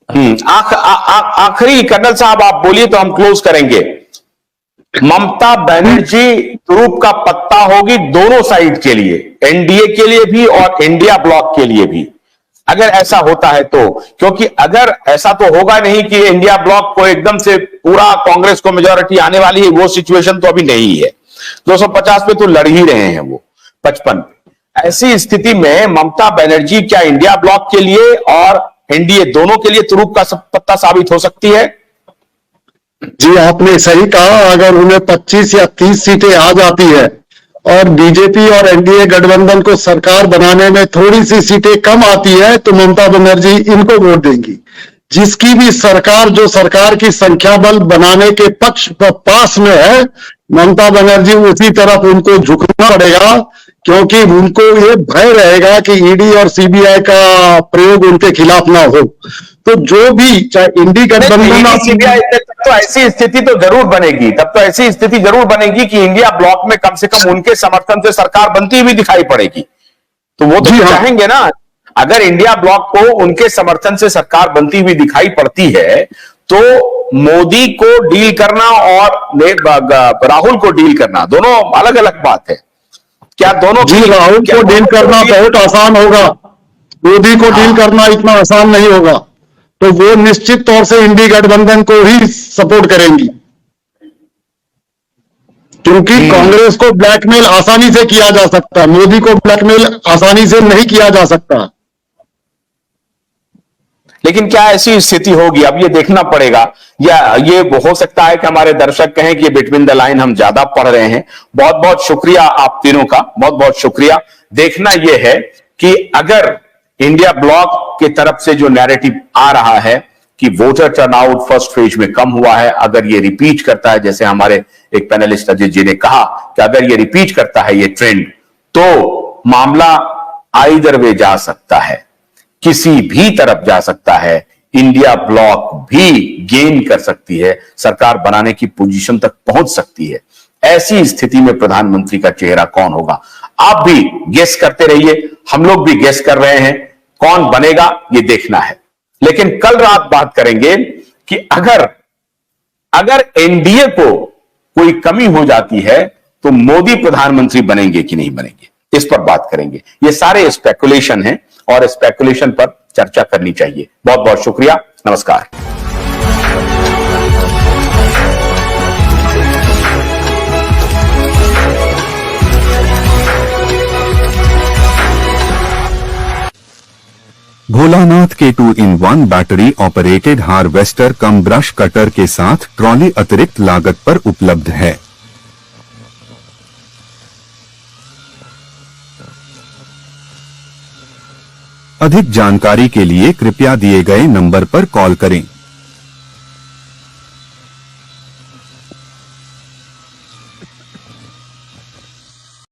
आखिरी कर्नल साहब आप बोलिए तो हम क्लोज करेंगे। ममता बनर्जी तुरुप का पत्ता होगी दोनों साइड के लिए, एनडीए के लिए भी और इंडिया ब्लॉक के लिए भी, अगर ऐसा होता है तो। क्योंकि अगर ऐसा तो होगा नहीं कि इंडिया ब्लॉक को एकदम से पूरा कांग्रेस को मेजॉरिटी आने वाली है, वो सिचुएशन तो अभी नहीं है। 250 पे तो लड़ ही रहे हैं वो 55। ऐसी स्थिति में ममता बनर्जी क्या इंडिया ब्लॉक के लिए और एनडीए दोनों के लिए तुरुप का पत्ता साबित हो सकती है? जी आपने सही कहा। अगर उन्हें 25 या 30 सीटें आ जाती है और बीजेपी और एनडीए गठबंधन को सरकार बनाने में थोड़ी सी सीटें कम आती है तो ममता बनर्जी इनको वोट देंगी। जिसकी भी सरकार जो सरकार की संख्या बल बनाने के पास में है, ममता बनर्जी उसी तरफ उनको झुकना पड़ेगा, क्योंकि उनको ये भय रहेगा कि ईडी और सीबीआई का प्रयोग उनके खिलाफ ना हो। तो जो भी चाहे इंडी गठबंधन सीबीआई, तब तो ऐसी स्थिति तो जरूर बनेगी, तब तो ऐसी स्थिति जरूर बनेगी कि इंडिया ब्लॉक में कम से कम उनके समर्थन से सरकार बनती हुई दिखाई पड़ेगी। तो वो तो चाहेंगे ना। अगर इंडिया ब्लॉक को उनके समर्थन से सरकार बनती हुई दिखाई पड़ती है तो मोदी को डील करना और राहुल को डील करना दोनों अलग अलग बात है। क्या दोनों जी राहुल को डील करना बहुत आसान होगा, मोदी को डील करना इतना आसान नहीं होगा। तो वो निश्चित तौर से इंडी गठबंधन को ही सपोर्ट करेंगी, क्योंकि कांग्रेस को ब्लैकमेल आसानी से किया जा सकता है, मोदी को ब्लैकमेल आसानी से नहीं किया जा सकता। लेकिन क्या ऐसी स्थिति होगी, अब ये देखना पड़ेगा। या ये हो सकता है कि हमारे दर्शक कहें कि बिटवीन द लाइन हम ज्यादा पढ़ रहे हैं। बहुत बहुत शुक्रिया आप तीनों का, बहुत बहुत शुक्रिया। देखना यह है कि अगर इंडिया ब्लॉक की तरफ से जो नैरेटिव आ रहा है कि वोटर टर्नआउट फर्स्ट फेज में कम हुआ है, अगर ये रिपीट करता है, जैसे हमारे एक पैनलिस्ट अजीत जी ने कहा कि अगर ये रिपीट करता है ये ट्रेंड, तो मामला आइदर वे जा सकता है, किसी भी तरफ जा सकता है। इंडिया ब्लॉक भी गेन कर सकती है, सरकार बनाने की पोजीशन तक पहुंच सकती है। ऐसी स्थिति में प्रधानमंत्री का चेहरा कौन होगा? आप भी गेस करते रहिए, हम लोग भी गेस कर रहे हैं कौन बनेगा, ये देखना है। लेकिन कल रात बात करेंगे कि अगर एनडीए को कोई कमी हो जाती है तो मोदी प्रधानमंत्री बनेंगे कि नहीं बनेंगे, इस पर बात करेंगे। ये सारे स्पेकुलेशन हैं और स्पेकुलेशन पर चर्चा करनी चाहिए। बहुत बहुत शुक्रिया, नमस्कार। भोलानाथ के 2-in-1 बैटरी ऑपरेटेड हार्वेस्टर कम ब्रश कटर के साथ ट्रॉली अतिरिक्त लागत पर उपलब्ध है। अधिक जानकारी के लिए कृपया दिए गए नंबर पर कॉल करें।